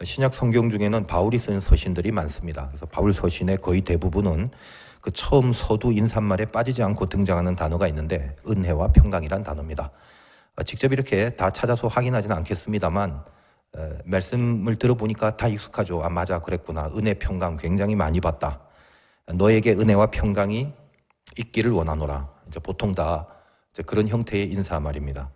신약 성경 중에는 바울이 쓴 서신들이 많습니다. 그래서 바울 서신의 거의 대부분은 그 처음 서두 인사말에 빠지지 않고 등장하는 단어가 있는데 은혜와 평강이란 단어입니다. 직접 이렇게 다 찾아서 확인하지는 않겠습니다만 말씀을 들어보니까 다 익숙하죠. 아, 맞아, 그랬구나. 은혜, 평강 굉장히 많이 받다. 너에게 은혜와 평강이 있기를 원하노라. 이제 보통 다 이제 그런 형태의 인사 말입니다.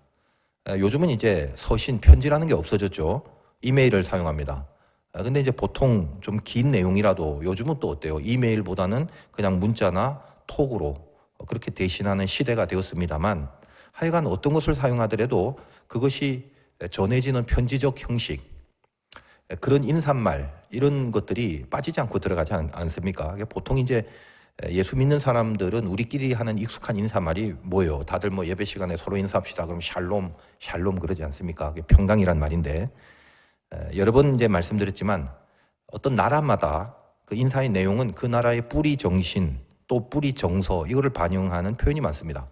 요즘은 이제 서신, 편지라는 게 없어졌죠. 이메일을 사용합니다. 근데 이제 보통 좀 긴 내용이라도 요즘은 또 어때요? 이메일보다는 그냥 문자나 톡으로 그렇게 대신하는 시대가 되었습니다만 하여간 어떤 것을 사용하더라도 그것이 전해지는 편지적 형식, 그런 인사말 이런 것들이 빠지지 않고 들어가지 않습니까? 보통 이제 예수 믿는 사람들은 우리끼리 하는 익숙한 인사말이 뭐예요? 다들 뭐 예배 시간에 서로 인사합시다. 그럼 샬롬, 샬롬 그러지 않습니까? 그게 평강이란 말인데 여러 번 이제 말씀드렸지만 어떤 나라마다 그 인사의 내용은 그 나라의 뿌리 정신 또 뿌리 정서 이거를 반영하는 표현이 많습니다.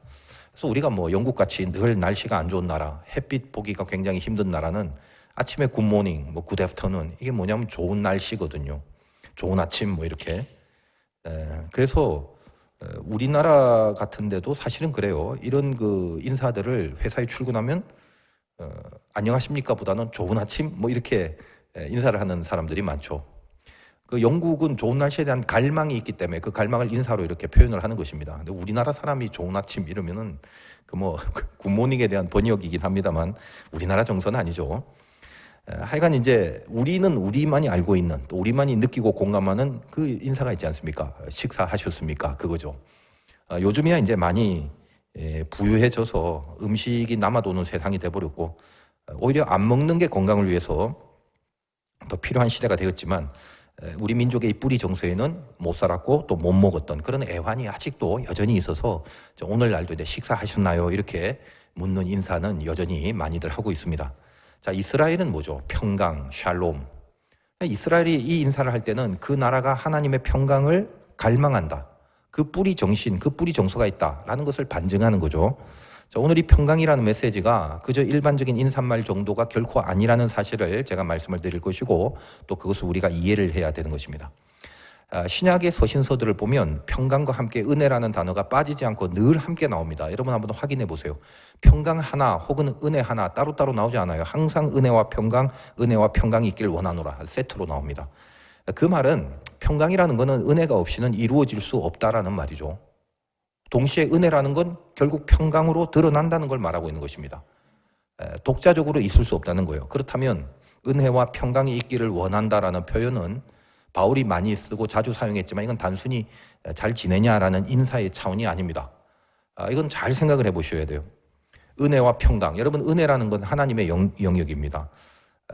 그래서 우리가 뭐 영국같이 늘 날씨가 안 좋은 나라, 햇빛 보기가 굉장히 힘든 나라는 아침에 굿모닝, 뭐 굿애프터눈 이게 뭐냐면 좋은 날씨거든요. 좋은 아침 뭐 이렇게. 그래서 우리나라 같은 데도 사실은 그래요. 이런 그 인사들을 회사에 출근하면 안녕하십니까 보다는 좋은 아침 뭐 이렇게 인사를 하는 사람들이 많죠. 그 영국은 좋은 날씨에 대한 갈망이 있기 때문에 그 갈망을 인사로 이렇게 표현을 하는 것입니다. 근데 우리나라 사람이 좋은 아침 이러면은 그 뭐 굿모닝에 대한 번역이긴 합니다만 우리나라 정서는 아니죠. 하여간 이제 우리는 우리만이 알고 있는 또 우리만이 느끼고 공감하는 그 인사가 있지 않습니까? 식사하셨습니까? 그거죠. 요즘이야 이제 많이 부유해져서 음식이 남아도는 세상이 돼버렸고 오히려 안 먹는 게 건강을 위해서 더 필요한 시대가 되었지만 우리 민족의 뿌리 정서에는 못 살았고 또 못 먹었던 그런 애환이 아직도 여전히 있어서 오늘날도 이제 식사하셨나요? 이렇게 묻는 인사는 여전히 많이들 하고 있습니다. 자, 이스라엘은 뭐죠? 평강, 샬롬. 이스라엘이 이 인사를 할 때는 그 나라가 하나님의 평강을 갈망한다. 그 뿌리 정신, 그 뿌리 정서가 있다라는 것을 반증하는 거죠. 자, 오늘 이 평강이라는 메시지가 그저 일반적인 인사말 정도가 결코 아니라는 사실을 제가 말씀을 드릴 것이고 또 그것을 우리가 이해를 해야 되는 것입니다. 신약의 서신서들을 보면 평강과 함께 은혜라는 단어가 빠지지 않고 늘 함께 나옵니다. 여러분 한번 확인해 보세요. 평강 하나 혹은 은혜 하나 따로따로 나오지 않아요. 항상 은혜와 평강이 있길 원하노라 세트로 나옵니다. 그 말은 평강이라는 것은 은혜가 없이는 이루어질 수 없다라는 말이죠. 동시에 은혜라는 건 결국 평강으로 드러난다는 걸 말하고 있는 것입니다. 독자적으로 있을 수 없다는 거예요. 그렇다면 은혜와 평강이 있기를 원한다라는 표현은 바울이 많이 쓰고 자주 사용했지만 이건 단순히 잘 지내냐라는 인사의 차원이 아닙니다. 이건 잘 생각을 해보셔야 돼요. 은혜와 평강, 여러분 은혜라는 건 하나님의 영역입니다.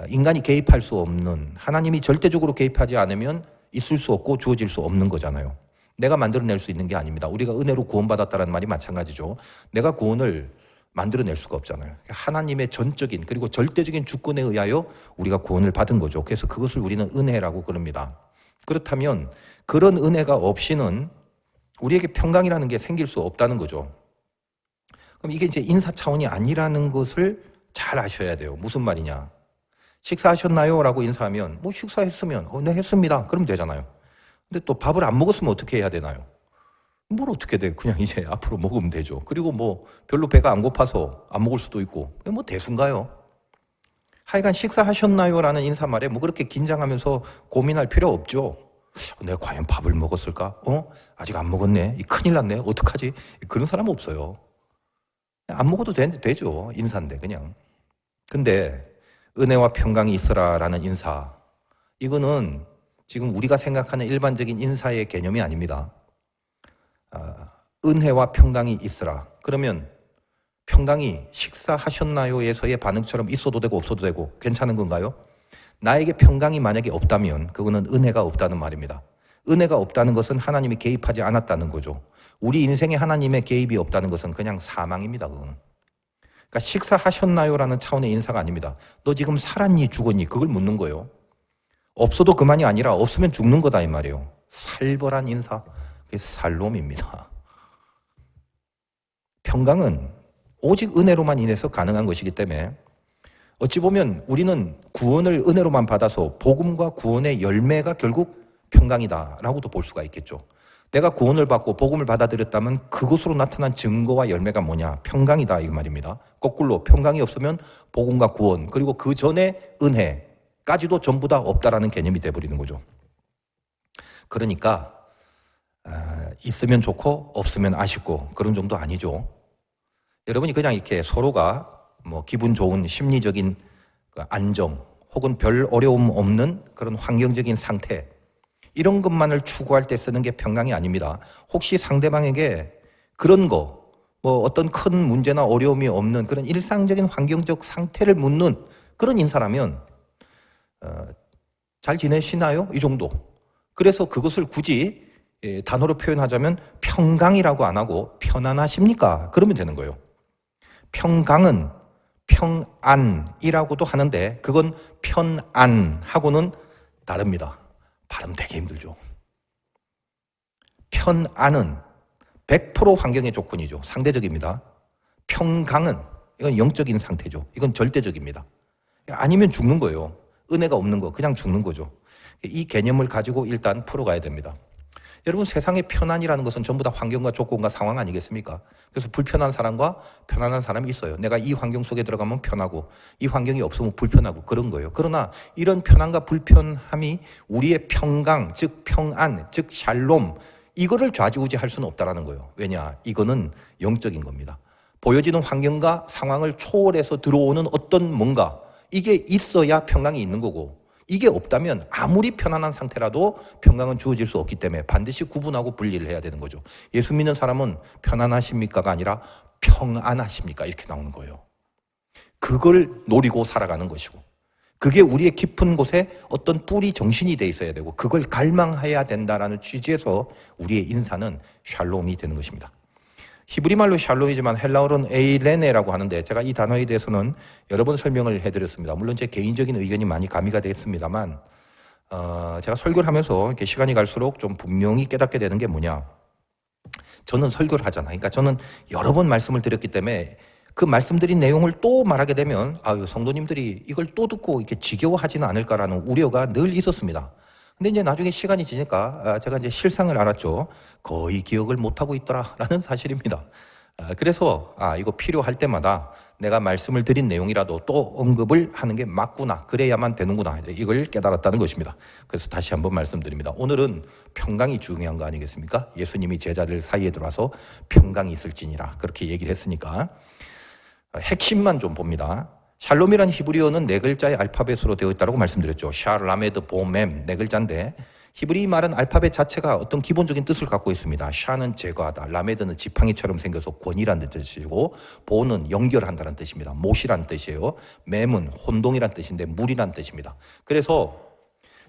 인간이 개입할 수 없는, 하나님이 절대적으로 개입하지 않으면 있을 수 없고 주어질 수 없는 거잖아요. 내가 만들어낼 수 있는 게 아닙니다. 우리가 은혜로 구원받았다는 말이 마찬가지죠. 내가 구원을 만들어낼 수가 없잖아요. 하나님의 전적인 그리고 절대적인 주권에 의하여 우리가 구원을 받은 거죠. 그래서 그것을 우리는 은혜라고 그럽니다. 그렇다면 그런 은혜가 없이는 우리에게 평강이라는 게 생길 수 없다는 거죠. 그럼 이게 이제 인사 차원이 아니라는 것을 잘 아셔야 돼요. 무슨 말이냐? 식사하셨나요? 라고 인사하면 뭐 식사했으면 네 했습니다. 그러면 되잖아요. 근데 또 밥을 안 먹었으면 어떻게 해야 되나요? 뭘 어떻게 돼? 그냥 이제 앞으로 먹으면 되죠. 그리고 뭐 별로 배가 안 고파서 안 먹을 수도 있고 뭐 대수인가요? 하여간 식사하셨나요? 라는 인사말에 뭐 그렇게 긴장하면서 고민할 필요 없죠. 내가 과연 밥을 먹었을까? 아직 안 먹었네. 큰일 났네. 어떡하지? 그런 사람 없어요. 안 먹어도 되죠. 인사인데 그냥. 근데 은혜와 평강이 있어라라는 인사, 이거는 지금 우리가 생각하는 일반적인 인사의 개념이 아닙니다. 은혜와 평강이 있으라. 그러면 평강이 식사하셨나요에서의 반응처럼 있어도 되고 없어도 되고 괜찮은 건가요? 나에게 평강이 만약에 없다면 그거는 은혜가 없다는 말입니다. 은혜가 없다는 것은 하나님이 개입하지 않았다는 거죠. 우리 인생에 하나님의 개입이 없다는 것은 그냥 사망입니다. 그거는. 그러니까 식사하셨나요라는 차원의 인사가 아닙니다. 너 지금 살았니 죽었니 그걸 묻는 거예요. 없어도 그만이 아니라 없으면 죽는 거다 이 말이에요. 살벌한 인사, 그게 살롬입니다. 평강은 오직 은혜로만 인해서 가능한 것이기 때문에 어찌 보면 우리는 구원을 은혜로만 받아서 복음과 구원의 열매가 결국 평강이다라고도 볼 수가 있겠죠. 내가 구원을 받고 복음을 받아들였다면 그것으로 나타난 증거와 열매가 뭐냐? 평강이다 이 말입니다. 거꾸로 평강이 없으면 복음과 구원 그리고 그 전에 은혜까지도 전부 다 없다라는 개념이 돼버리는 거죠. 그러니까 있으면 좋고 없으면 아쉽고 그런 정도 아니죠. 여러분이 그냥 이렇게 서로가 뭐 기분 좋은 심리적인 안정 혹은 별 어려움 없는 그런 환경적인 상태 이런 것만을 추구할 때 쓰는 게 평강이 아닙니다. 혹시 상대방에게 그런 거 뭐 어떤 큰 문제나 어려움이 없는 그런 일상적인 환경적 상태를 묻는 그런 인사라면 잘 지내시나요? 이 정도. 그래서 그것을 굳이 단어로 표현하자면 평강이라고 안 하고 편안하십니까? 그러면 되는 거예요. 평강은 평안이라고도 하는데 그건 편안하고는 다릅니다. 발음 되게 힘들죠. 편안은 100% 환경의 조건이죠. 상대적입니다. 평강은 이건 영적인 상태죠. 이건 절대적입니다. 아니면 죽는 거예요. 은혜가 없는 거 그냥 죽는 거죠. 이 개념을 가지고 일단 풀어가야 됩니다. 여러분 세상의 편안이라는 것은 전부 다 환경과 조건과 상황 아니겠습니까? 그래서 불편한 사람과 편안한 사람이 있어요. 내가 이 환경 속에 들어가면 편하고 이 환경이 없으면 불편하고 그런 거예요. 그러나 이런 편안과 불편함이 우리의 평강, 즉 평안, 즉 샬롬 이거를 좌지우지할 수는 없다라는 거예요. 왜냐? 이거는 영적인 겁니다. 보여지는 환경과 상황을 초월해서 들어오는 어떤 뭔가 이게 있어야 평강이 있는 거고 이게 없다면 아무리 편안한 상태라도 평강은 주어질 수 없기 때문에 반드시 구분하고 분리를 해야 되는 거죠. 예수 믿는 사람은 편안하십니까가 아니라 평안하십니까 이렇게 나오는 거예요. 그걸 노리고 살아가는 것이고 그게 우리의 깊은 곳에 어떤 뿌리 정신이 돼 있어야 되고 그걸 갈망해야 된다라는 취지에서 우리의 인사는 샬롬이 되는 것입니다. 히브리 말로 샬롬이지만 헬라어로는 에이레네라고 하는데 제가 이 단어에 대해서는 여러 번 설명을 해드렸습니다. 물론 제 개인적인 의견이 많이 가미가 됐습니다만 제가 설교를 하면서 이렇게 시간이 갈수록 좀 분명히 깨닫게 되는 게 뭐냐. 저는 설교를 하잖아요. 그러니까 저는 여러 번 말씀을 드렸기 때문에 그 말씀드린 내용을 또 말하게 되면 성도님들이 이걸 또 듣고 이렇게 지겨워하지는 않을까라는 우려가 늘 있었습니다. 근데 이제 나중에 시간이 지니까 제가 이제 실상을 알았죠. 거의 기억을 못하고 있더라라는 사실입니다. 그래서 이거 필요할 때마다 내가 말씀을 드린 내용이라도 또 언급을 하는 게 맞구나. 그래야만 되는구나. 이걸 깨달았다는 것입니다. 그래서 다시 한번 말씀드립니다. 오늘은 평강이 중요한 거 아니겠습니까? 예수님이 제자들 사이에 들어와서 평강이 있을지니라 그렇게 얘기를 했으니까 핵심만 좀 봅니다. 샬롬이라는 히브리어는 네 글자의 알파벳으로 되어 있다고 말씀드렸죠. 샤, 라메드, 보멤 네 글자인데 히브리 말은 알파벳 자체가 어떤 기본적인 뜻을 갖고 있습니다. 샤는 제거하다, 라메드는 지팡이처럼 생겨서 권이라는 뜻이고 보는 연결한다는 뜻입니다. 못이라는 뜻이에요. 맴은 혼동이라는 뜻인데 물이라는 뜻입니다. 그래서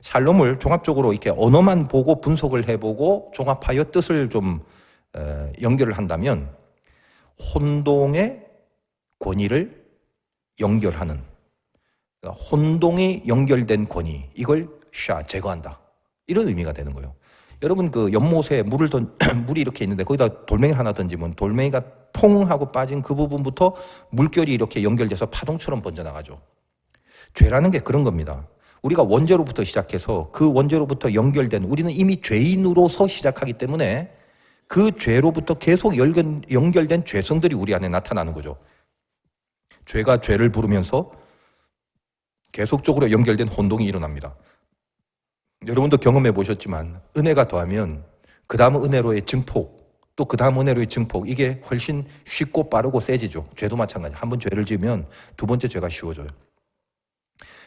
샬롬을 종합적으로 이렇게 언어만 보고 분석을 해보고 종합하여 뜻을 좀 연결을 한다면 혼동의 권위를 연결하는 그러니까 혼동이 연결된 권위 이걸 제거한다 이런 의미가 되는 거예요. 여러분 그 연못에 물이 이렇게 있는데 거기다 돌멩이를 하나 던지면 돌멩이가 퐁 하고 빠진 그 부분부터 물결이 이렇게 연결돼서 파동처럼 번져나가죠. 죄라는 게 그런 겁니다. 우리가 원죄로부터 시작해서 그 원죄로부터 연결된 우리는 이미 죄인으로서 시작하기 때문에 그 죄로부터 계속 연결된 죄성들이 우리 안에 나타나는 거죠. 죄가 죄를 부르면서 계속적으로 연결된 혼동이 일어납니다. 여러분도 경험해 보셨지만 은혜가 더하면 그 다음 은혜로의 증폭 또 그 다음 은혜로의 증폭 이게 훨씬 쉽고 빠르고 세지죠. 죄도 마찬가지. 한 번 죄를 지으면 두 번째 죄가 쉬워져요.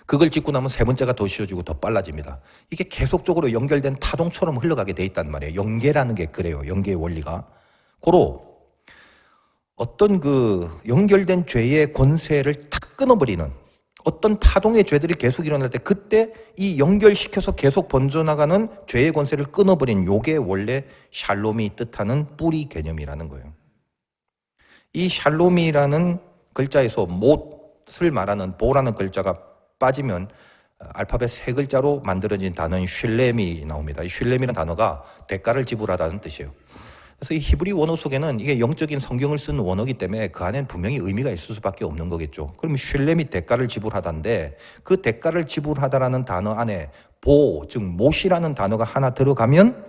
그걸 짓고 나면 세 번째가 더 쉬워지고 더 빨라집니다. 이게 계속적으로 연결된 파동처럼 흘러가게 돼 있단 말이에요. 연계라는 게 그래요. 연계의 원리가. 고로 어떤 그 연결된 죄의 권세를 탁 끊어버리는 어떤 파동의 죄들이 계속 일어날 때 그때 이 연결시켜서 계속 번져나가는 죄의 권세를 끊어버린 요게 원래 샬롬이 뜻하는 뿌리 개념이라는 거예요. 이 샬롬이라는 글자에서 못을 말하는 보라는 글자가 빠지면 알파벳 세 글자로 만들어진 단어인 슐렘이 나옵니다. 이 슐렘이라는 단어가 대가를 지불하다는 뜻이에요. 그래서 이 히브리 원어 속에는 이게 영적인 성경을 쓴 원어이기 때문에 그 안에는 분명히 의미가 있을 수밖에 없는 거겠죠. 그러면 쉘렘이 대가를 지불하다인데 그 대가를 지불하다라는 단어 안에 보, 즉 못이라는 단어가 하나 들어가면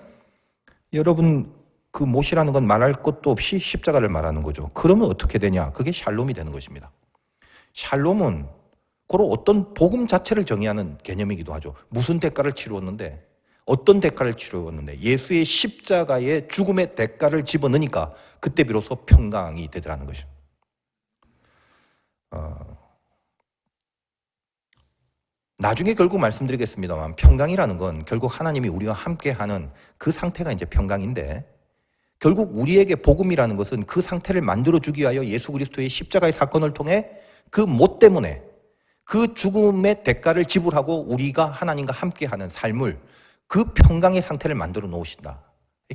여러분 그 못이라는 건 말할 것도 없이 십자가를 말하는 거죠. 그러면 어떻게 되냐? 그게 샬롬이 되는 것입니다. 샬롬은 고로 어떤 복음 자체를 정의하는 개념이기도 하죠. 무슨 대가를 치루었는데 어떤 대가를 치루었는데 예수의 십자가의 죽음의 대가를 집어넣으니까 그때 비로소 평강이 되더라는 것이죠. 나중에 결국 말씀드리겠습니다만 평강이라는 건 결국 하나님이 우리와 함께하는 그 상태가 이제 평강인데 결국 우리에게 복음이라는 것은 그 상태를 만들어주기 위하여 예수 그리스도의 십자가의 사건을 통해 그 못 때문에 그 죽음의 대가를 지불하고 우리가 하나님과 함께하는 삶을 그 평강의 상태를 만들어 놓으신다.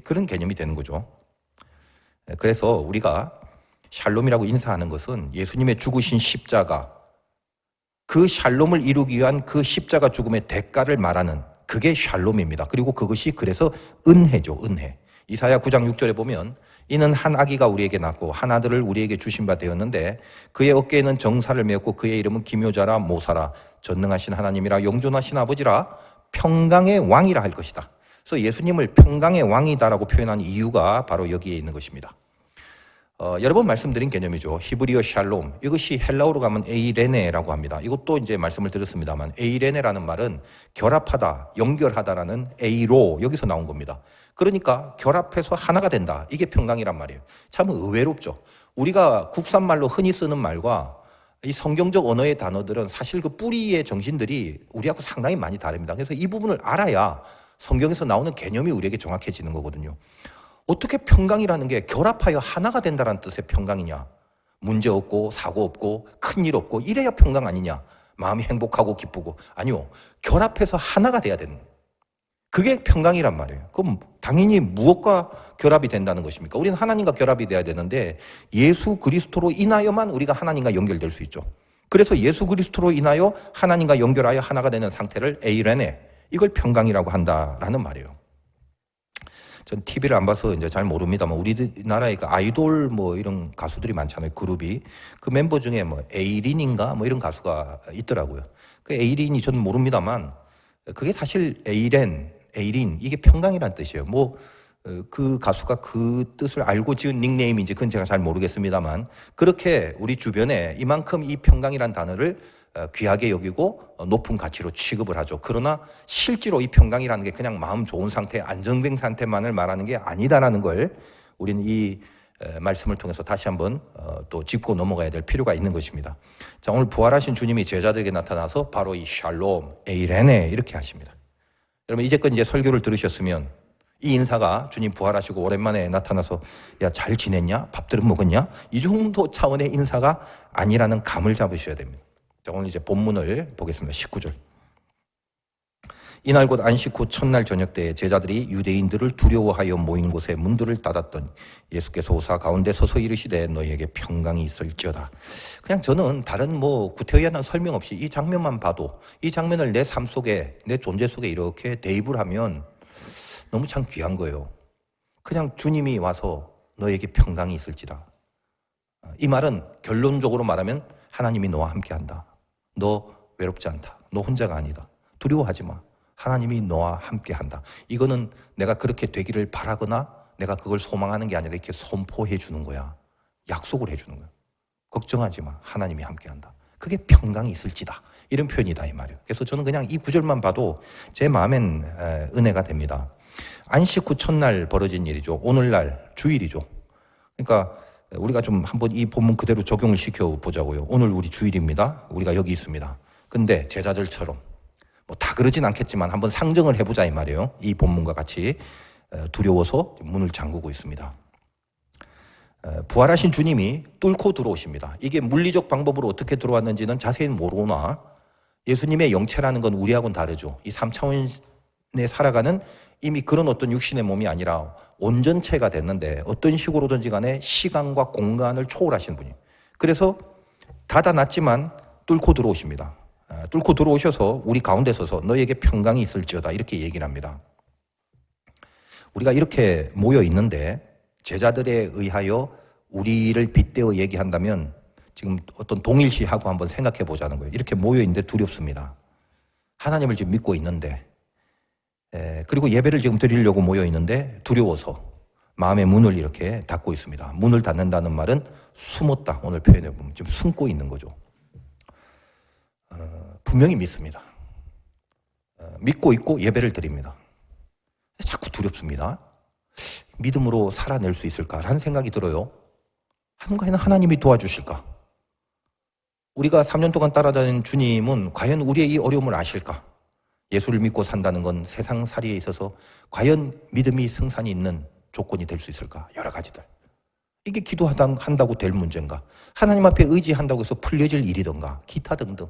그런 개념이 되는 거죠. 그래서 우리가 샬롬이라고 인사하는 것은 예수님의 죽으신 십자가 그 샬롬을 이루기 위한 그 십자가 죽음의 대가를 말하는 그게 샬롬입니다. 그리고 그것이 그래서 은혜죠. 은혜. 이사야 9장 6절에 보면 이는 한 아기가 우리에게 낳고 한 아들을 우리에게 주신 바 되었는데 그의 어깨에는 정사를 메었고 그의 이름은 기묘자라 모사라 전능하신 하나님이라 영존하신 아버지라 평강의 왕이라 할 것이다. 그래서 예수님을 평강의 왕이다라고 표현한 이유가 바로 여기에 있는 것입니다. 여러 번 말씀드린 개념이죠. 히브리어 샬롬. 이것이 헬라어로 가면 에이레네라고 합니다. 이것도 이제 말씀을 드렸습니다만 에이레네라는 말은 결합하다, 연결하다라는 에이로 여기서 나온 겁니다. 그러니까 결합해서 하나가 된다. 이게 평강이란 말이에요. 참 의외롭죠. 우리가 국산말로 흔히 쓰는 말과 이 성경적 언어의 단어들은 사실 그 뿌리의 정신들이 우리하고 상당히 많이 다릅니다. 그래서 이 부분을 알아야 성경에서 나오는 개념이 우리에게 정확해지는 거거든요. 어떻게 평강이라는 게 결합하여 하나가 된다는 뜻의 평강이냐? 문제 없고 사고 없고 큰일 없고 이래야 평강 아니냐? 마음이 행복하고 기쁘고. 아니요. 결합해서 하나가 돼야 되는 거예요. 그게 평강이란 말이에요. 그럼 당연히 무엇과 결합이 된다는 것입니까? 우리는 하나님과 결합이 돼야 되는데 예수 그리스도로 인하여만 우리가 하나님과 연결될 수 있죠. 그래서 예수 그리스도로 인하여 하나님과 연결하여 하나가 되는 상태를 에이레네, 이걸 평강이라고 한다라는 말이에요. 전 TV를 안 봐서 이제 잘 모릅니다만 우리나라에 그 아이돌 뭐 이런 가수들이 많잖아요. 그룹이. 그 멤버 중에 뭐 에이린인가 뭐 이런 가수가 있더라고요. 그 에이린이 저는 모릅니다만 그게 사실 에이린 이게 평강이란 뜻이에요. 뭐 그 가수가 그 뜻을 알고 지은 닉네임인지 그건 제가 잘 모르겠습니다만 그렇게 우리 주변에 이만큼 이 평강이란 단어를 귀하게 여기고 높은 가치로 취급을 하죠. 그러나 실제로 이 평강이라는 게 그냥 마음 좋은 상태, 안정된 상태만을 말하는 게 아니다라는 걸 우리는 이 말씀을 통해서 다시 한번 또 짚고 넘어가야 될 필요가 있는 것입니다. 자, 오늘 부활하신 주님이 제자들에게 나타나서 바로 이 샬롬, 에이레네 이렇게 하십니다. 여러분 이제껏 이제 설교를 들으셨으면 이 인사가 주님 부활하시고 오랜만에 나타나서 야, 잘 지냈냐? 밥들은 먹었냐? 이 정도 차원의 인사가 아니라는 감을 잡으셔야 됩니다. 자, 오늘 이제 본문을 보겠습니다. 19절. 이날 곧 안식 후 첫날 저녁 때에 제자들이 유대인들을 두려워하여 모인 곳에 문들을 닫았더니 예수께서 오사 가운데 서서 이르시되 너희에게 평강이 있을지어다. 그냥 저는 다른 뭐 구태의연한 설명 없이 이 장면만 봐도 이 장면을 내 삶 속에 내 존재 속에 이렇게 대입을 하면 너무 참 귀한 거예요. 그냥 주님이 와서 너에게 평강이 있을지라. 이 말은 결론적으로 말하면 하나님이 너와 함께한다. 너 외롭지 않다. 너 혼자가 아니다. 두려워하지 마. 하나님이 너와 함께한다. 이거는 내가 그렇게 되기를 바라거나 내가 그걸 소망하는 게 아니라 이렇게 선포해 주는 거야. 약속을 해 주는 거야. 걱정하지 마. 하나님이 함께한다. 그게 평강이 있을지다. 이런 표현이다 이 말이에요. 그래서 저는 그냥 이 구절만 봐도 제 마음엔 은혜가 됩니다. 안식 후 첫날 벌어진 일이죠. 오늘날 주일이죠. 그러니까 우리가 좀 한번 이 본문 그대로 적용을 시켜보자고요. 오늘 우리 주일입니다. 우리가 여기 있습니다. 근데 제자들처럼 뭐 다 그러진 않겠지만 한번 상정을 해보자 이 말이에요. 이 본문과 같이 두려워서 문을 잠그고 있습니다. 부활하신 주님이 뚫고 들어오십니다. 이게 물리적 방법으로 어떻게 들어왔는지는 자세히 모르나 예수님의 영체라는 건 우리하고는 다르죠. 이 3차원에 살아가는 이미 그런 어떤 육신의 몸이 아니라 온전체가 됐는데 어떤 식으로든지 간에 시간과 공간을 초월하신 분이. 그래서 닫아놨지만 뚫고 들어오십니다. 뚫고 들어오셔서 우리 가운데 서서 너에게 평강이 있을지어다 이렇게 얘기를 합니다. 우리가 이렇게 모여 있는데 제자들에 의하여 우리를 빗대어 얘기한다면 지금 어떤 동일시하고 한번 생각해 보자는 거예요. 이렇게 모여 있는데 두렵습니다. 하나님을 지금 믿고 있는데, 그리고 예배를 지금 드리려고 모여 있는데 두려워서 마음의 문을 이렇게 닫고 있습니다. 문을 닫는다는 말은 숨었다. 오늘 표현해 보면 지금 숨고 있는 거죠. 분명히 믿습니다. 믿고 있고 예배를 드립니다. 자꾸 두렵습니다. 믿음으로 살아낼 수 있을까라는 생각이 들어요. 한가에는 하나님이 도와주실까? 우리가 3년 동안 따라다닌 주님은 과연 우리의 이 어려움을 아실까? 예수를 믿고 산다는 건 세상살이에 있어서 과연 믿음이 승산이 있는 조건이 될 수 있을까? 여러 가지들. 이게 기도한다고 될 문제인가? 하나님 앞에 의지한다고 해서 풀려질 일이던가? 기타 등등.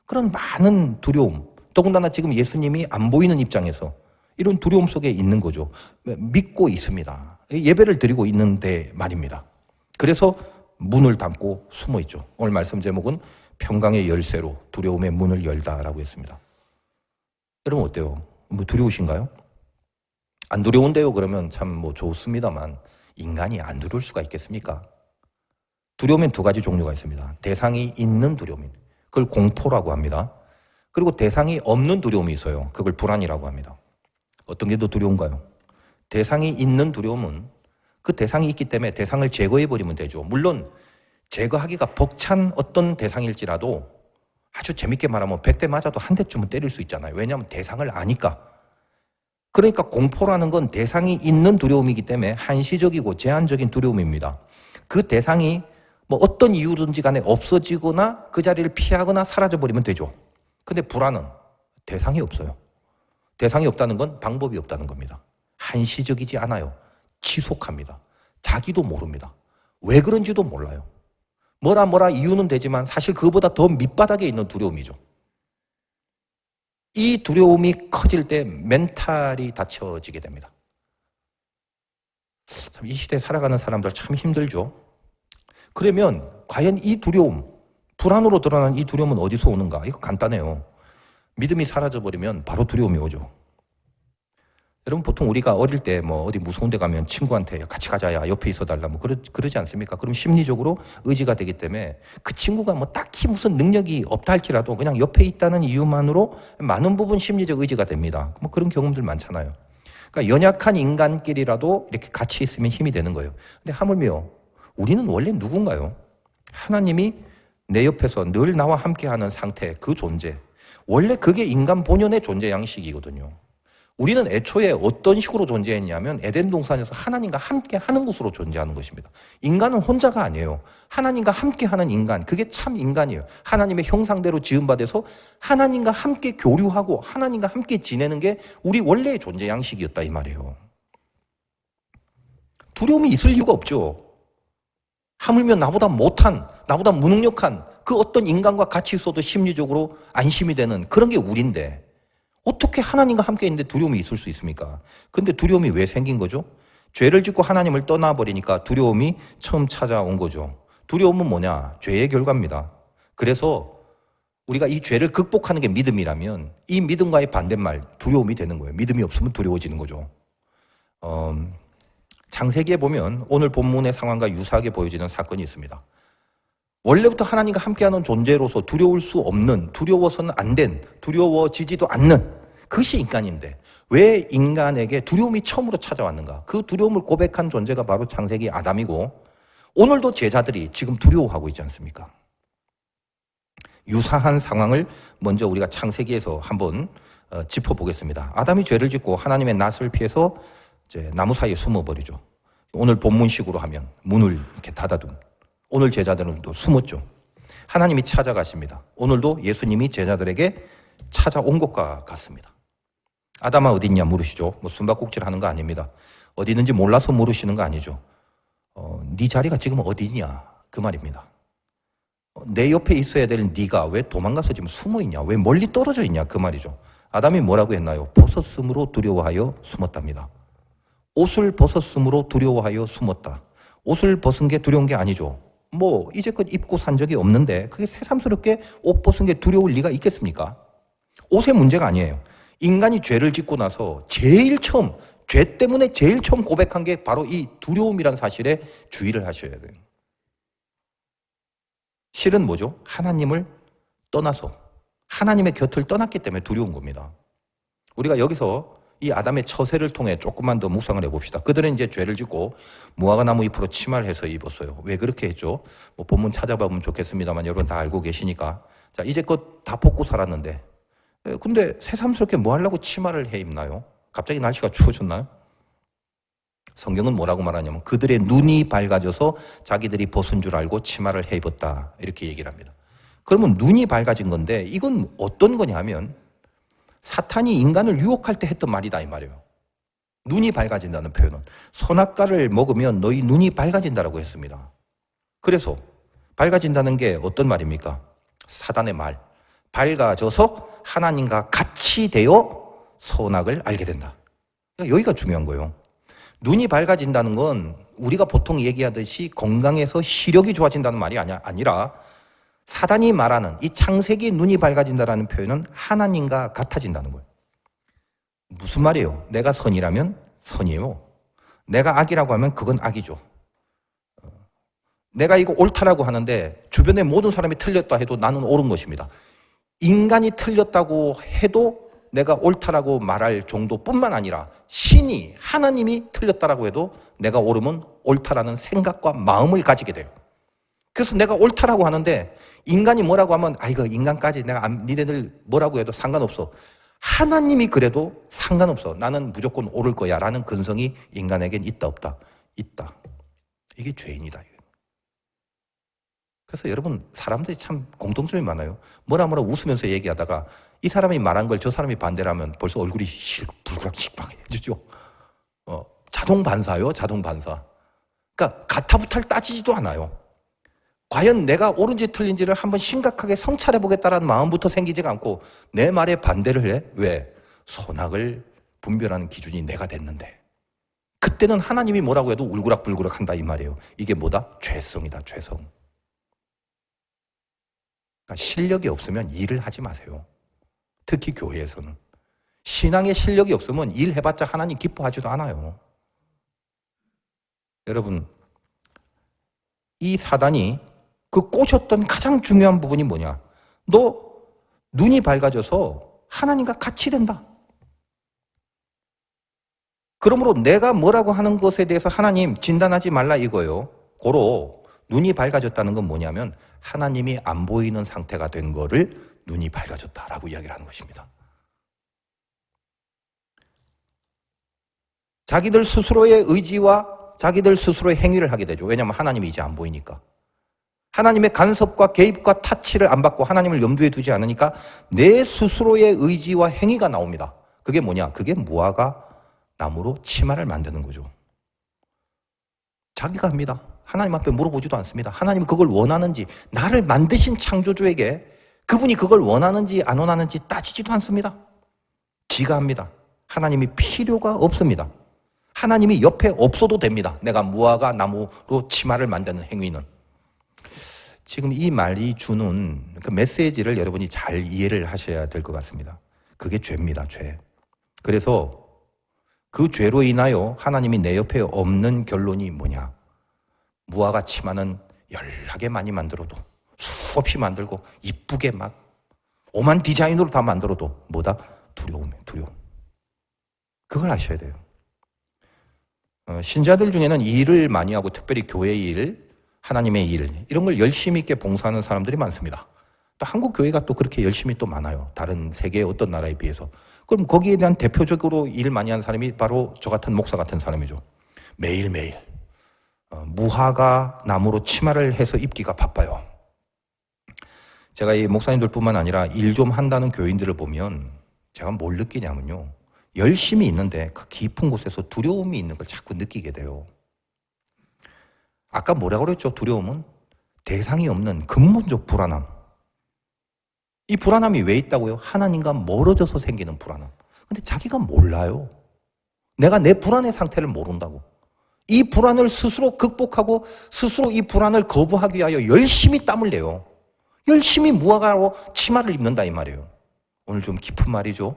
그런 많은 두려움. 더군다나 지금 예수님이 안 보이는 입장에서 이런 두려움 속에 있는 거죠. 믿고 있습니다. 예배를 드리고 있는데 말입니다. 그래서 문을 닫고 숨어 있죠. 오늘 말씀 제목은 평강의 열쇠로 두려움의 문을 열다라고 했습니다. 여러분 어때요? 뭐 두려우신가요? 안 두려운데요? 그러면 참 뭐 좋습니다만 인간이 안 두려울 수가 있겠습니까? 두려움엔 두 가지 종류가 있습니다. 대상이 있는 두려움입니다. 그걸 공포라고 합니다. 그리고 대상이 없는 두려움이 있어요. 그걸 불안이라고 합니다. 어떤 게 더 두려운가요? 대상이 있는 두려움은 그 대상이 있기 때문에 대상을 제거해버리면 되죠. 물론 제거하기가 벅찬 어떤 대상일지라도 아주 재밌게 말하면 100대 맞아도 한 대쯤은 때릴 수 있잖아요. 왜냐하면 대상을 아니까. 그러니까 공포라는 건 대상이 있는 두려움이기 때문에 한시적이고 제한적인 두려움입니다. 그 대상이 뭐 어떤 이유든지 간에 없어지거나 그 자리를 피하거나 사라져버리면 되죠. 근데 불안은 대상이 없어요. 대상이 없다는 건 방법이 없다는 겁니다. 한시적이지 않아요. 지속합니다. 자기도 모릅니다. 왜 그런지도 몰라요. 뭐라 이유는 되지만 사실 그거보다 더 밑바닥에 있는 두려움이죠. 이 두려움이 커질 때 멘탈이 닫혀지게 됩니다. 참 이 시대에 살아가는 사람들 참 힘들죠. 그러면 과연 이 두려움, 불안으로 드러난 이 두려움은 어디서 오는가? 이거 간단해요. 믿음이 사라져버리면 바로 두려움이 오죠. 여러분 보통 우리가 어릴 때 뭐 어디 무서운 데 가면 친구한테 같이 가자야 옆에 있어달라 뭐 그러지 않습니까? 그럼 심리적으로 의지가 되기 때문에 그 친구가 뭐 딱히 무슨 능력이 없다 할지라도 그냥 옆에 있다는 이유만으로 많은 부분 심리적 의지가 됩니다. 뭐 그런 경험들 많잖아요. 그러니까 연약한 인간끼리라도 이렇게 같이 있으면 힘이 되는 거예요. 근데 하물며 우리는 원래 누군가요? 하나님이 내 옆에서 늘 나와 함께하는 상태, 그 존재. 원래 그게 인간 본연의 존재 양식이거든요. 우리는 애초에 어떤 식으로 존재했냐면 에덴 동산에서 하나님과 함께 하는 곳으로 존재하는 것입니다. 인간은 혼자가 아니에요. 하나님과 함께 하는 인간, 그게 참 인간이에요. 하나님의 형상대로 지음받아서 하나님과 함께 교류하고 하나님과 함께 지내는 게 우리 원래의 존재 양식이었다 이 말이에요. 두려움이 있을 이유가 없죠. 하물며 나보다 못한, 나보다 무능력한 그 어떤 인간과 같이 있어도 심리적으로 안심이 되는 그런 게 우리인데 어떻게 하나님과 함께 있는데 두려움이 있을 수 있습니까? 근데 두려움이 왜 생긴 거죠? 죄를 짓고 하나님을 떠나버리니까 두려움이 처음 찾아온 거죠. 두려움은 뭐냐? 죄의 결과입니다. 그래서 우리가 이 죄를 극복하는 게 믿음이라면 이 믿음과의 반대말 두려움이 되는 거예요. 믿음이 없으면 두려워지는 거죠. 창세기에 보면 오늘 본문의 상황과 유사하게 보여지는 사건이 있습니다. 원래부터 하나님과 함께하는 존재로서 두려울 수 없는, 두려워서는 안 된, 두려워지지도 않는 그것이 인간인데 왜 인간에게 두려움이 처음으로 찾아왔는가? 그 두려움을 고백한 존재가 바로 창세기 아담이고 오늘도 제자들이 지금 두려워하고 있지 않습니까? 유사한 상황을 먼저 우리가 창세기에서 한번 짚어보겠습니다. 아담이 죄를 짓고 하나님의 낯을 피해서 이제 나무 사이에 숨어버리죠. 오늘 본문식으로 하면 문을 이렇게 닫아둔. 오늘 제자들은 또 숨었죠. 하나님이 찾아가십니다. 오늘도 예수님이 제자들에게 찾아온 것과 같습니다. 아담아 어디 있냐 물으시죠. 뭐 숨바꼭질 하는 거 아닙니다. 어디 있는지 몰라서 물으시는 거 아니죠. 네 자리가 지금 어디 있냐 그 말입니다. 내 옆에 있어야 될 네가 왜 도망가서 지금 숨어 있냐, 왜 멀리 떨어져 있냐 그 말이죠. 아담이 뭐라고 했나요? 벗었으므로 두려워하여 숨었답니다. 옷을 벗었으므로 두려워하여 숨었다. 옷을 벗은 게 두려운 게 아니죠. 뭐 이제껏 입고 산 적이 없는데 그게 새삼스럽게 옷 벗은 게 두려울 리가 있겠습니까? 옷의 문제가 아니에요. 인간이 죄를 짓고 나서 제일 처음 죄 때문에 제일 처음 고백한 게 바로 이 두려움이란 사실에 주의를 하셔야 돼요. 실은 뭐죠? 하나님을 떠나서 하나님의 곁을 떠났기 때문에 두려운 겁니다. 우리가 여기서 이 아담의 처세를 통해 조금만 더 묵상을 해봅시다. 그들은 이제 죄를 짓고 무화과 나무 잎으로 치마를 해서 입었어요. 왜 그렇게 했죠? 뭐 본문 찾아보면 좋겠습니다만 여러분 다 알고 계시니까. 자, 이제껏 다 벗고 살았는데 근데 새삼스럽게 뭐 하려고 치마를 해 입나요? 갑자기 날씨가 추워졌나요? 성경은 뭐라고 말하냐면 그들의 눈이 밝아져서 자기들이 벗은 줄 알고 치마를 해 입었다 이렇게 얘기를 합니다. 그러면 눈이 밝아진 건데 이건 어떤 거냐면 사탄이 인간을 유혹할 때 했던 말이다 이 말이에요. 눈이 밝아진다는 표현은 선악과를 먹으면 너희 눈이 밝아진다라고 했습니다. 그래서 밝아진다는 게 어떤 말입니까? 사단의 말. 밝아져서 하나님과 같이 되어 선악을 알게 된다. 여기가 중요한 거예요. 눈이 밝아진다는 건 우리가 보통 얘기하듯이 건강해서 시력이 좋아진다는 말이 아니라 사단이 말하는 이 창세기의 눈이 밝아진다는 표현은 하나님과 같아진다는 거예요. 무슨 말이에요? 내가 선이라면 선이에요. 내가 악이라고 하면 그건 악이죠. 내가 이거 옳다라고 하는데 주변의 모든 사람이 틀렸다 해도 나는 옳은 것입니다. 인간이 틀렸다고 해도 내가 옳다라고 말할 정도뿐만 아니라 신이 하나님이 틀렸다라고 해도 내가 옳으면 옳다라는 생각과 마음을 가지게 돼요. 그래서 내가 옳다라고 하는데 인간이 뭐라고 하면 이거 인간까지 내가 니네들 뭐라고 해도 상관없어. 하나님이 그래도 상관없어. 나는 무조건 옳을 거야 라는 근성이 인간에겐 있다 없다? 있다. 이게 죄인이다. 그래서 여러분 사람들이 참 공통점이 많아요. 뭐라 웃으면서 얘기하다가 이 사람이 말한 걸 저 사람이 반대를 하면 벌써 얼굴이 불그락식락해지죠. 자동 반사요, 자동 반사. 그러니까 가타부타를 따지지도 않아요. 과연 내가 옳은지 틀린지를 한번 심각하게 성찰해 보겠다라는 마음부터 생기지가 않고 내 말에 반대를 해. 왜? 선악을 분별하는 기준이 내가 됐는데 그때는 하나님이 뭐라고 해도 울그락불그락 한다 이 말이에요. 이게 뭐다? 죄성이다, 죄성. 그러니까 실력이 없으면 일을 하지 마세요. 특히 교회에서는. 신앙의 실력이 없으면 일해봤자 하나님 기뻐하지도 않아요. 여러분, 이 사단이 그 꼬셨던 가장 중요한 부분이 뭐냐? 너 눈이 밝아져서 하나님과 같이 된다. 그러므로 내가 뭐라고 하는 것에 대해서 하나님 진단하지 말라 이거예요. 고로 눈이 밝아졌다는 건 뭐냐면 하나님이 안 보이는 상태가 된 거를 눈이 밝아졌다라고 이야기를 하는 것입니다. 자기들 스스로의 의지와 자기들 스스로의 행위를 하게 되죠. 왜냐하면 하나님이 이제 안 보이니까. 하나님의 간섭과 개입과 타치를 안 받고 하나님을 염두에 두지 않으니까 내 스스로의 의지와 행위가 나옵니다. 그게 뭐냐? 그게 무화과 나무로 치마를 만드는 거죠. 자기가 합니다. 하나님 앞에 물어보지도 않습니다. 하나님이 그걸 원하는지 나를 만드신 창조주에게 그분이 그걸 원하는지 안 원하는지 따지지도 않습니다. 지가 합니다. 하나님이 필요가 없습니다. 하나님이 옆에 없어도 됩니다. 내가 무화과 나무로 치마를 만드는 행위는. 지금 이 말이 주는 그 메시지를 여러분이 잘 이해를 하셔야 될 것 같습니다. 그게 죄입니다, 죄. 그래서 그 죄로 인하여 하나님이 내 옆에 없는 결론이 뭐냐? 무화과 치마는 열하게 많이 만들어도 수없이 만들고 이쁘게 막 오만 디자인으로 다 만들어도 뭐다? 두려움이에요, 두려움. 그걸 아셔야 돼요. 신자들 중에는 일을 많이 하고 특별히 교회 일, 하나님의 일 이런 걸 열심히 있게 봉사하는 사람들이 많습니다. 또 한국 교회가 또 그렇게 열심히 또 많아요. 다른 세계의 어떤 나라에 비해서. 그럼 거기에 대한 대표적으로 일 많이 하는 사람이 바로 저 같은 목사 같은 사람이죠. 매일매일 무화과 나무로 치마를 해서 입기가 바빠요. 제가 이 목사님들뿐만 아니라 일 좀 한다는 교인들을 보면 제가 뭘 느끼냐면요. 열심히 있는데 그 깊은 곳에서 두려움이 있는 걸 자꾸 느끼게 돼요. 아까 뭐라고 그랬죠? 두려움은 대상이 없는 근본적 불안함. 이 불안함이 왜 있다고요? 하나님과 멀어져서 생기는 불안함. 근데 자기가 몰라요. 내가 내 불안의 상태를 모른다고. 이 불안을 스스로 극복하고 스스로 이 불안을 거부하기 위하여 열심히 땀을 내요. 열심히 무화과로 치마를 입는다 이 말이에요. 오늘 좀 깊은 말이죠.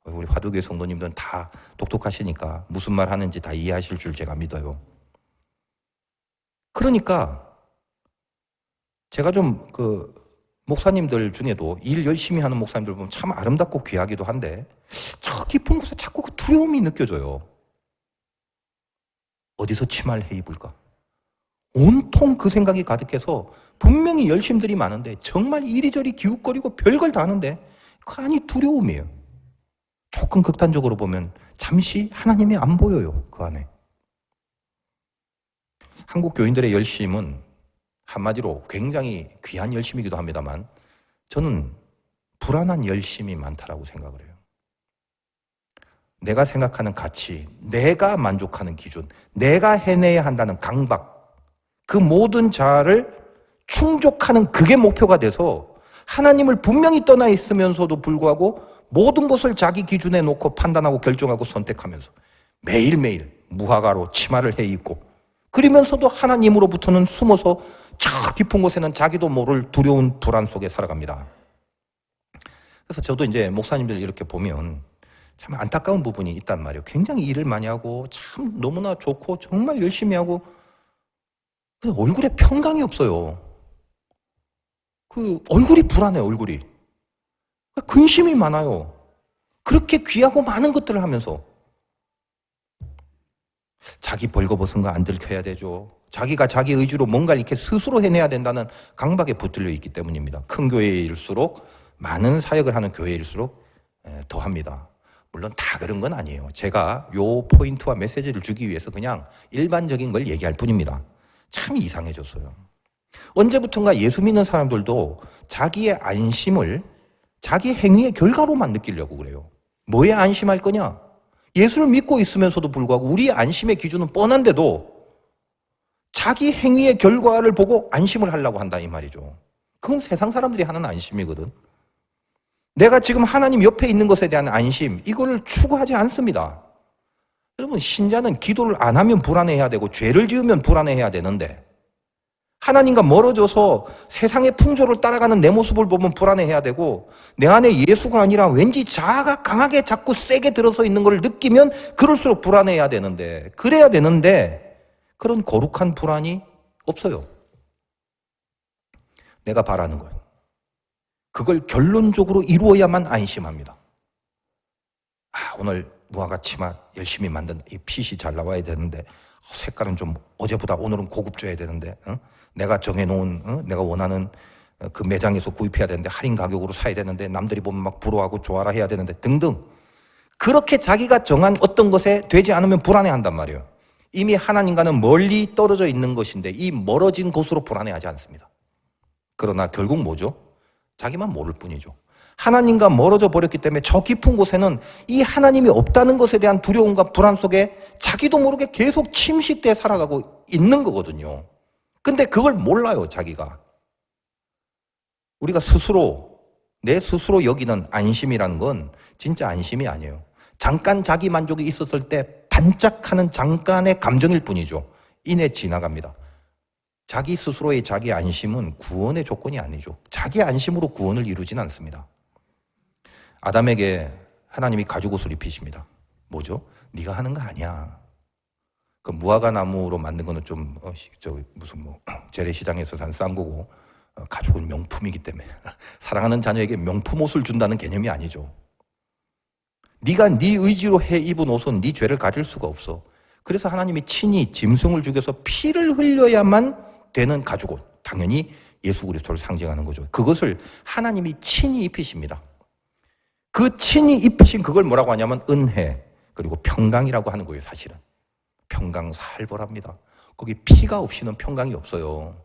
우리 화두교회 성도님들은 다 똑똑하시니까 무슨 말 하는지 다 이해하실 줄 제가 믿어요. 그러니까 제가 좀 목사님들 중에도 일 열심히 하는 목사님들 보면 참 아름답고 귀하기도 한데 저 깊은 곳에 자꾸 그 두려움이 느껴져요. 어디서 치마를 해 입을까? 온통 그 생각이 가득해서 분명히 열심들이 많은데 정말 이리저리 기웃거리고 별걸 다 하는데 그 안이 두려움이에요. 조금 극단적으로 보면 잠시 하나님이 안 보여요. 그 안에. 한국 교인들의 열심은 한마디로 굉장히 귀한 열심이기도 합니다만 저는 불안한 열심이 많다라고 생각을 해요. 내가 생각하는 가치, 내가 만족하는 기준, 내가 해내야 한다는 강박, 그 모든 자아를 충족하는 그게 목표가 돼서 하나님을 분명히 떠나 있으면서도 불구하고 모든 것을 자기 기준에 놓고 판단하고 결정하고 선택하면서 매일매일 무화과로 치마를 해 입고 그러면서도 하나님으로부터는 숨어서 저 깊은 곳에는 자기도 모를 두려운 불안 속에 살아갑니다. 그래서 저도 이제 목사님들 이렇게 보면 참 안타까운 부분이 있단 말이에요. 굉장히 일을 많이 하고 참 너무나 좋고 정말 열심히 하고 얼굴에 평강이 없어요. 그 얼굴이 불안해요. 얼굴이. 근심이 많아요. 그렇게 귀하고 많은 것들을 하면서 자기 벌거벗은 거 안 들켜야 되죠. 자기가 자기 의지로 뭔가를 이렇게 스스로 해내야 된다는 강박에 붙들려 있기 때문입니다. 큰 교회일수록 많은 사역을 하는 교회일수록 더합니다. 물론 다 그런 건 아니에요. 제가 요 포인트와 메시지를 주기 위해서 그냥 일반적인 걸 얘기할 뿐입니다. 참 이상해졌어요. 언제부턴가 예수 믿는 사람들도 자기의 안심을 자기 행위의 결과로만 느끼려고 그래요. 뭐에 안심할 거냐? 예수를 믿고 있으면서도 불구하고 우리의 안심의 기준은 뻔한데도 자기 행위의 결과를 보고 안심을 하려고 한다 이 말이죠. 그건 세상 사람들이 하는 안심이거든. 내가 지금 하나님 옆에 있는 것에 대한 안심, 이걸 추구하지 않습니다. 여러분, 신자는 기도를 안 하면 불안해해야 되고 죄를 지으면 불안해해야 되는데 하나님과 멀어져서 세상의 풍조를 따라가는 내 모습을 보면 불안해해야 되고 내 안에 예수가 아니라 왠지 자아가 강하게 자꾸 세게 들어서 있는 걸 느끼면 그럴수록 불안해해야 되는데 그래야 되는데 그런 거룩한 불안이 없어요. 내가 바라는 것. 그걸 결론적으로 이루어야만 안심합니다. 오늘 무화과 치마 열심히 만든 이 핏이 잘 나와야 되는데 색깔은 좀 어제보다 오늘은 고급져야 되는데 내가 정해놓은 내가 원하는 그 매장에서 구입해야 되는데 할인 가격으로 사야 되는데 남들이 보면 막 부러워하고 좋아라 해야 되는데 등등 그렇게 자기가 정한 어떤 것에 되지 않으면 불안해한단 말이에요. 이미 하나님과는 멀리 떨어져 있는 것인데 이 멀어진 곳으로 불안해하지 않습니다. 그러나 결국 뭐죠? 자기만 모를 뿐이죠. 하나님과 멀어져 버렸기 때문에 저 깊은 곳에는 이 하나님이 없다는 것에 대한 두려움과 불안 속에 자기도 모르게 계속 침식돼 살아가고 있는 거거든요. 근데 그걸 몰라요, 자기가. 우리가 스스로, 내 스스로 여기는 안심이라는 건 진짜 안심이 아니에요. 잠깐 자기 만족이 있었을 때 반짝하는 잠깐의 감정일 뿐이죠. 이내 지나갑니다. 자기 스스로의 자기 안심은 구원의 조건이 아니죠. 자기 안심으로 구원을 이루진 않습니다. 아담에게 하나님이 가죽옷을 입히십니다. 뭐죠? 네가 하는 거 아니야. 그 무화과 나무로 만든 거는 좀 무슨 재래시장에서 산 싼 거고 가죽은 명품이기 때문에 사랑하는 자녀에게 명품 옷을 준다는 개념이 아니죠. 네가 네 의지로 해 입은 옷은 네 죄를 가릴 수가 없어. 그래서 하나님이 친히 짐승을 죽여서 피를 흘려야만 되는 가죽옷, 당연히 예수 그리스도를 상징하는 거죠. 그것을 하나님이 친히 입히십니다. 그 친히 입히신 그걸 뭐라고 하냐면 은혜 그리고 평강이라고 하는 거예요. 사실은 평강살벌합니다. 거기 피가 없이는 평강이 없어요.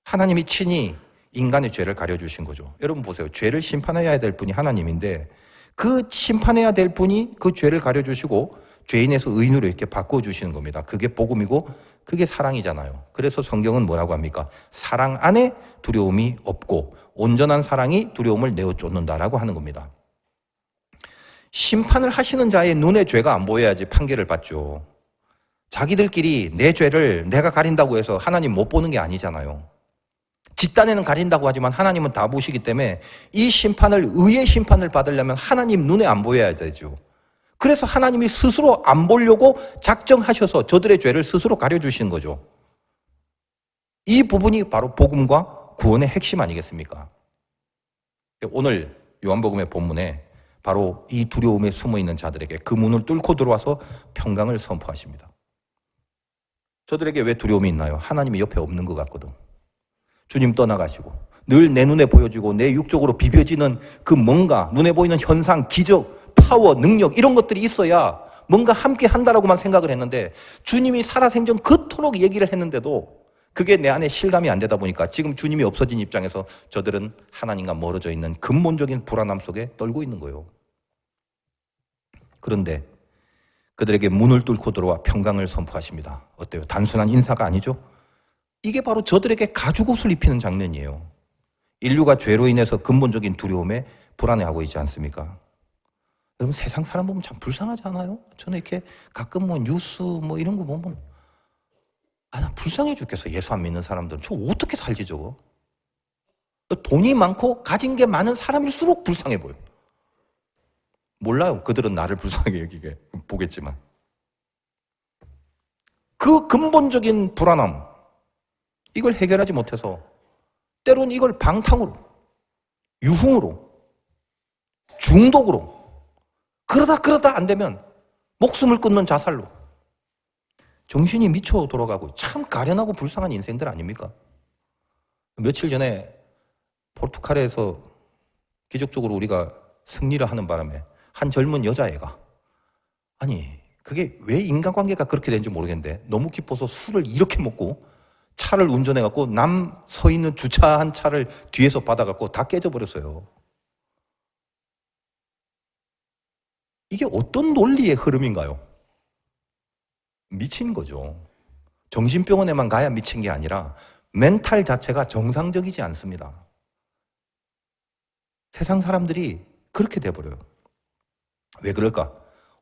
하나님이 친히 인간의 죄를 가려주신 거죠. 여러분 보세요. 죄를 심판해야 될 분이 하나님인데 그 심판해야 될 분이 그 죄를 가려주시고 죄인에서 의인으로 이렇게 바꿔주시는 겁니다. 그게 복음이고 그게 사랑이잖아요. 그래서 성경은 뭐라고 합니까? 사랑 안에 두려움이 없고 온전한 사랑이 두려움을 내어 쫓는다라고 하는 겁니다. 심판을 하시는 자의 눈에 죄가 안 보여야지 판결을 받죠. 자기들끼리 내 죄를 내가 가린다고 해서 하나님 못 보는 게 아니잖아요. 뒷단에는 가린다고 하지만 하나님은 다 보시기 때문에 이 심판을, 의의 심판을 받으려면 하나님 눈에 안 보여야 되죠. 그래서 하나님이 스스로 안 보려고 작정하셔서 저들의 죄를 스스로 가려주시는 거죠. 이 부분이 바로 복음과 구원의 핵심 아니겠습니까? 오늘 요한복음의 본문에 바로 이 두려움에 숨어있는 자들에게 그 문을 뚫고 들어와서 평강을 선포하십니다. 저들에게 왜 두려움이 있나요? 하나님이 옆에 없는 것 같거든. 주님 떠나가시고 늘 내 눈에 보여지고 내 육적으로 비벼지는 그 뭔가 눈에 보이는 현상, 기적, 파워, 능력 이런 것들이 있어야 뭔가 함께 한다라고만 생각을 했는데 주님이 살아생전 그토록 얘기를 했는데도 그게 내 안에 실감이 안 되다 보니까 지금 주님이 없어진 입장에서 저들은 하나님과 멀어져 있는 근본적인 불안함 속에 떨고 있는 거예요. 그런데 그들에게 문을 뚫고 들어와 평강을 선포하십니다. 어때요? 단순한 인사가 아니죠? 이게 바로 저들에게 가죽옷을 입히는 장면이에요. 인류가 죄로 인해서 근본적인 두려움에 불안해하고 있지 않습니까? 여러분 세상 사람 보면 참 불쌍하지 않아요? 저는 이렇게 가끔 뉴스 이런 거 보면 나 불쌍해 죽겠어. 예수 안 믿는 사람들은. 저 어떻게 살지 저거? 돈이 많고 가진 게 많은 사람일수록 불쌍해 보여. 몰라요. 그들은 나를 불쌍하게 여기게 보겠지만. 그 근본적인 불안함, 이걸 해결하지 못해서 때론 이걸 방탕으로, 유흥으로, 중독으로 그러다 안 되면 목숨을 끊는 자살로 정신이 미쳐 돌아가고 참 가련하고 불쌍한 인생들 아닙니까? 며칠 전에 포르투갈에서 기적적으로 우리가 승리를 하는 바람에 한 젊은 여자애가 그게 왜 인간관계가 그렇게 되는지 모르겠는데 너무 기뻐서 술을 이렇게 먹고 차를 운전해갖고 남 서 있는 주차한 차를 뒤에서 받아갖고 다 깨져버렸어요. 이게 어떤 논리의 흐름인가요? 미친 거죠. 정신병원에만 가야 미친 게 아니라 멘탈 자체가 정상적이지 않습니다. 세상 사람들이 그렇게 돼버려요. 왜 그럴까?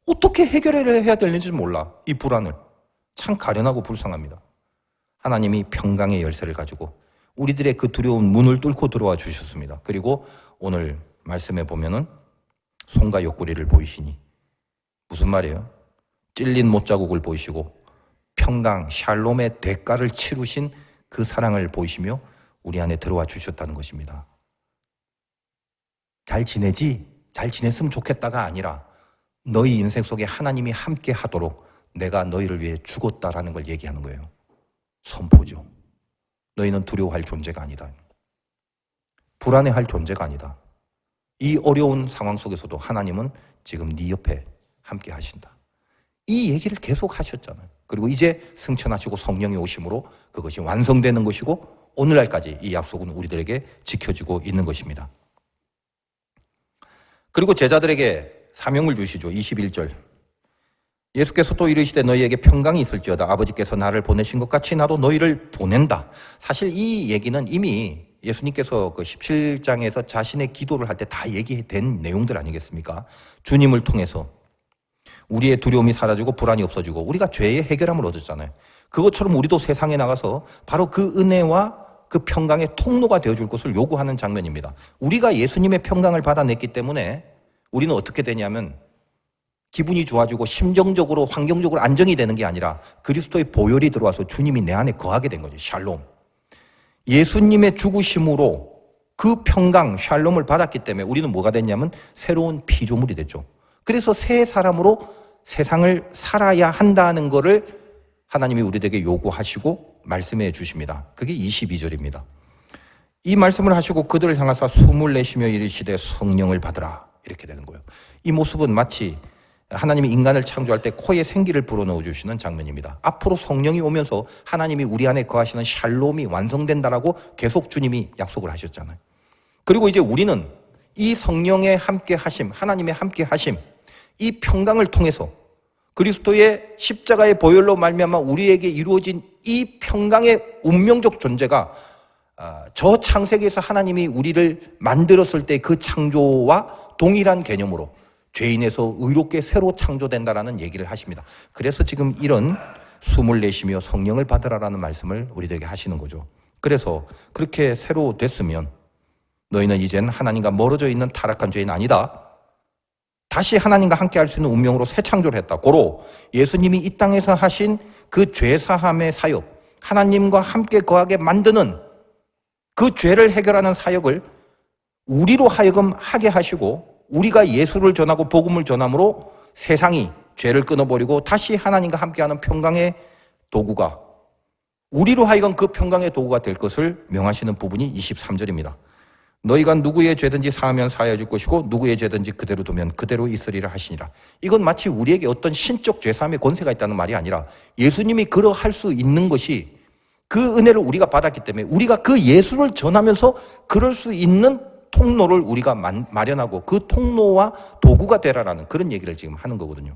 어떻게 해결을 해야 되는지 몰라. 이 불안을. 참 가련하고 불쌍합니다. 하나님이 평강의 열쇠를 가지고 우리들의 그 두려운 문을 뚫고 들어와 주셨습니다. 그리고 오늘 말씀에 보면은 손과 옆구리를 보이시니 무슨 말이에요? 찔린 못자국을 보이시고 평강, 샬롬의 대가를 치르신 그 사랑을 보이시며 우리 안에 들어와 주셨다는 것입니다. 잘 지내지? 잘 지냈으면 좋겠다가 아니라 너희 인생 속에 하나님이 함께 하도록 내가 너희를 위해 죽었다라는 걸 얘기하는 거예요. 선포죠. 너희는 두려워할 존재가 아니다. 불안해할 존재가 아니다. 이 어려운 상황 속에서도 하나님은 지금 네 옆에 함께 하신다. 이 얘기를 계속 하셨잖아요. 그리고 이제 승천하시고 성령이 오심으로 그것이 완성되는 것이고 오늘날까지 이 약속은 우리들에게 지켜지고 있는 것입니다. 그리고 제자들에게 사명을 주시죠. 21절. 예수께서 또 이르시되 너희에게 평강이 있을지어다. 아버지께서 나를 보내신 것 같이 나도 너희를 보낸다. 사실 이 얘기는 이미 예수님께서 그 17장에서 자신의 기도를 할 때 다 얘기된 내용들 아니겠습니까? 주님을 통해서 우리의 두려움이 사라지고 불안이 없어지고 우리가 죄의 해결함을 얻었잖아요. 그것처럼 우리도 세상에 나가서 바로 그 은혜와 그 평강의 통로가 되어줄 것을 요구하는 장면입니다. 우리가 예수님의 평강을 받아냈기 때문에 우리는 어떻게 되냐면 기분이 좋아지고 심정적으로 환경적으로 안정이 되는 게 아니라 그리스도의 보혈이 들어와서 주님이 내 안에 거하게 된 거죠. 샬롬. 예수님의 죽으심으로 그 평강, 샬롬을 받았기 때문에 우리는 뭐가 됐냐면 새로운 피조물이 됐죠. 그래서 새 사람으로 세상을 살아야 한다는 것을 하나님이 우리에게 요구하시고 말씀해 주십니다. 그게 22절입니다. 이 말씀을 하시고 그들을 향하사 숨을 내쉬며 이르시되 성령을 받으라. 이렇게 되는 거예요. 이 모습은 마치 하나님이 인간을 창조할 때 코에 생기를 불어넣어 주시는 장면입니다. 앞으로 성령이 오면서 하나님이 우리 안에 거하시는 샬롬이 완성된다라고 계속 주님이 약속을 하셨잖아요. 그리고 이제 우리는 이 성령의 함께 하심, 하나님의 함께 하심, 이 평강을 통해서 그리스도의 십자가의 보혈로 말미암아 우리에게 이루어진 이 평강의 운명적 존재가 저 창세기에서 하나님이 우리를 만들었을 때 그 창조와 동일한 개념으로 죄인에서 의롭게 새로 창조된다라는 얘기를 하십니다. 그래서 지금 이런 숨을 내쉬며 성령을 받으라라는 말씀을 우리들에게 하시는 거죠. 그래서 그렇게 새로 됐으면 너희는 이젠 하나님과 멀어져 있는 타락한 죄인 아니다. 다시 하나님과 함께 할 수 있는 운명으로 새 창조를 했다. 고로 예수님이 이 땅에서 하신 그 죄사함의 사역, 하나님과 함께 거하게 만드는 그 죄를 해결하는 사역을 우리로 하여금 하게 하시고 우리가 예수를 전하고 복음을 전함으로 세상이 죄를 끊어버리고 다시 하나님과 함께하는 평강의 도구가 우리로 하여금 그 평강의 도구가 될 것을 명하시는 부분이 23절입니다. 너희가 누구의 죄든지 사하면 사하여 줄 것이고 누구의 죄든지 그대로 두면 그대로 있으리라 하시니라. 이건 마치 우리에게 어떤 신적 죄사함의 권세가 있다는 말이 아니라 예수님이 그러할 수 있는 것이 그 은혜를 우리가 받았기 때문에 우리가 그 예수를 전하면서 그럴 수 있는 통로를 우리가 마련하고 그 통로와 도구가 되라라는 그런 얘기를 지금 하는 거거든요.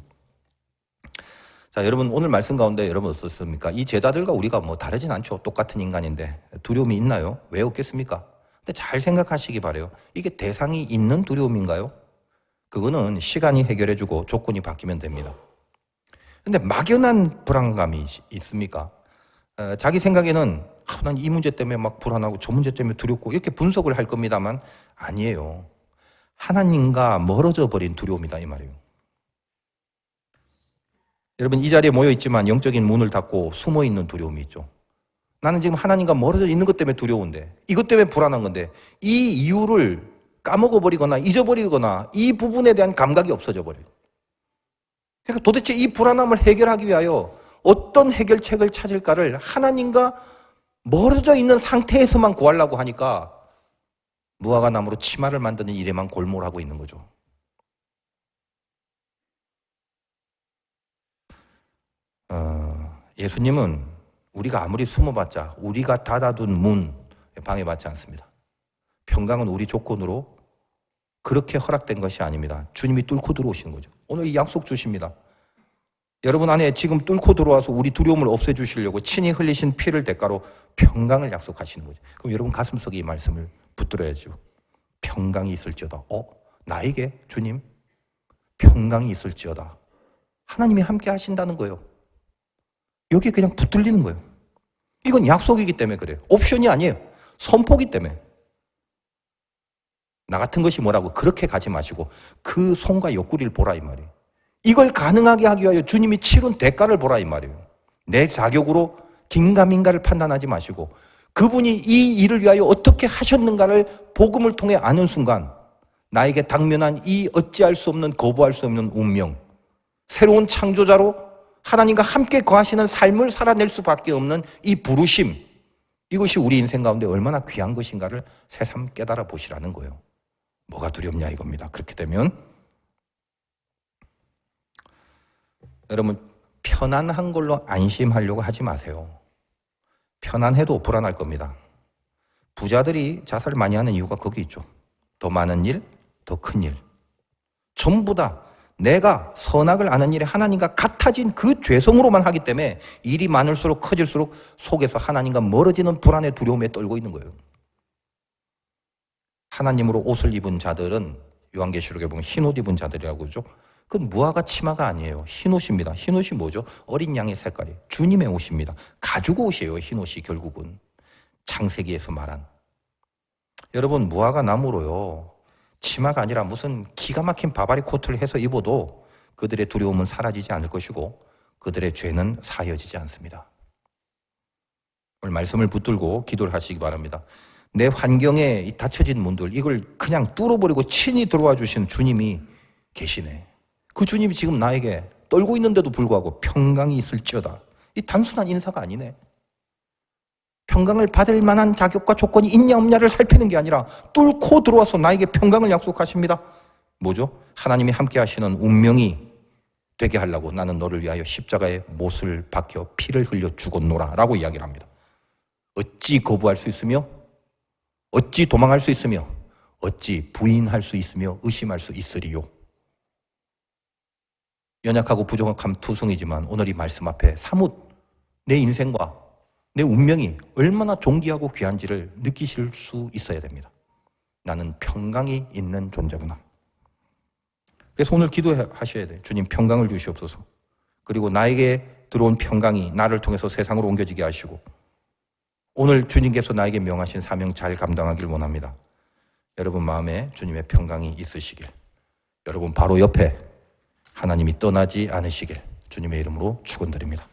자, 여러분 오늘 말씀 가운데 여러분 어떻습니까? 이 제자들과 우리가 뭐 다르진 않죠. 똑같은 인간인데 두려움이 있나요? 왜 없겠습니까? 근데 잘 생각하시기 바라요. 이게 대상이 있는 두려움인가요? 그거는 시간이 해결해주고 조건이 바뀌면 됩니다. 근데 막연한 불안감이 있습니까? 자기 생각에는 난 이 문제 때문에 막 불안하고 저 문제 때문에 두렵고 이렇게 분석을 할 겁니다만 아니에요. 하나님과 멀어져 버린 두려움이다 이 말이에요. 여러분 이 자리에 모여 있지만 영적인 문을 닫고 숨어 있는 두려움이 있죠. 나는 지금 하나님과 멀어져 있는 것 때문에 두려운데 이것 때문에 불안한 건데 이 이유를 까먹어버리거나 잊어버리거나 이 부분에 대한 감각이 없어져 버려요. 그러니까 도대체 이 불안함을 해결하기 위하여 어떤 해결책을 찾을까를 하나님과 멀어져 있는 상태에서만 구하려고 하니까 무화과 나무로 치마를 만드는 일에만 골몰하고 있는 거죠. 예수님은 우리가 아무리 숨어봤자 우리가 닫아둔 문 방해받지 않습니다. 평강은 우리 조건으로 그렇게 허락된 것이 아닙니다. 주님이 뚫고 들어오시는 거죠. 오늘 이 약속 주십니다. 여러분 안에 지금 뚫고 들어와서 우리 두려움을 없애주시려고 친히 흘리신 피를 대가로 평강을 약속하시는 거죠. 그럼 여러분 가슴속에 이 말씀을 붙들어야죠. 평강이 있을지어다. 나에게 주님 평강이 있을지어다. 하나님이 함께 하신다는 거예요. 여기에 그냥 붙들리는 거예요. 이건 약속이기 때문에 그래요. 옵션이 아니에요. 선포기 때문에. 나 같은 것이 뭐라고 그렇게 가지 마시고 그 손과 옆구리를 보라 이 말이에요. 이걸 가능하게 하기 위하여 주님이 치른 대가를 보라 이 말이에요. 내 자격으로 긴가민가를 판단하지 마시고 그분이 이 일을 위하여 어떻게 하셨는가를 복음을 통해 아는 순간 나에게 당면한 이 어찌할 수 없는 거부할 수 없는 운명, 새로운 창조자로 하나님과 함께 거하시는 삶을 살아낼 수밖에 없는 이 부르심, 이것이 우리 인생 가운데 얼마나 귀한 것인가를 새삼 깨달아 보시라는 거예요. 뭐가 두렵냐 이겁니다. 그렇게 되면 여러분 편안한 걸로 안심하려고 하지 마세요. 편안해도 불안할 겁니다. 부자들이 자살을 많이 하는 이유가 거기 있죠. 더 많은 일, 더 큰 일. 전부 다 내가 선악을 아는 일에 하나님과 같아진 그 죄성으로만 하기 때문에 일이 많을수록 커질수록 속에서 하나님과 멀어지는 불안의 두려움에 떨고 있는 거예요. 하나님으로 옷을 입은 자들은 요한계시록에 보면 흰옷 입은 자들이라고 그러죠. 그건 무화과 치마가 아니에요. 흰옷입니다. 흰옷이 뭐죠? 어린 양의 색깔이 주님의 옷입니다. 가죽 옷이에요. 흰옷이 결국은 창세기에서 말한. 여러분 무화과 나무로요 치마가 아니라 무슨 기가 막힌 바바리 코트를 해서 입어도 그들의 두려움은 사라지지 않을 것이고 그들의 죄는 사여지지 않습니다. 오늘 말씀을 붙들고 기도를 하시기 바랍니다. 내 환경에 이 닫혀진 문들 이걸 그냥 뚫어버리고 친히 들어와 주신 주님이 계시네. 그 주님이 지금 나에게 떨고 있는데도 불구하고 평강이 있을지어다. 이 단순한 인사가 아니네. 평강을 받을 만한 자격과 조건이 있냐 없냐를 살피는 게 아니라 뚫고 들어와서 나에게 평강을 약속하십니다. 뭐죠? 하나님이 함께 하시는 운명이 되게 하려고 나는 너를 위하여 십자가에 못을 박혀 피를 흘려 죽었노라 라고 이야기를 합니다. 어찌 거부할 수 있으며 어찌 도망할 수 있으며 어찌 부인할 수 있으며 의심할 수 있으리요. 연약하고 부족한 투성이지만 오늘 이 말씀 앞에 사뭇 내 인생과 내 운명이 얼마나 존귀하고 귀한지를 느끼실 수 있어야 됩니다. 나는 평강이 있는 존재구나. 그래서 오늘 기도하셔야 돼요. 주님 평강을 주시옵소서. 그리고 나에게 들어온 평강이 나를 통해서 세상으로 옮겨지게 하시고 오늘 주님께서 나에게 명하신 사명 잘 감당하길 원합니다. 여러분 마음에 주님의 평강이 있으시길, 여러분 바로 옆에 하나님이 떠나지 않으시길 주님의 이름으로 축원드립니다.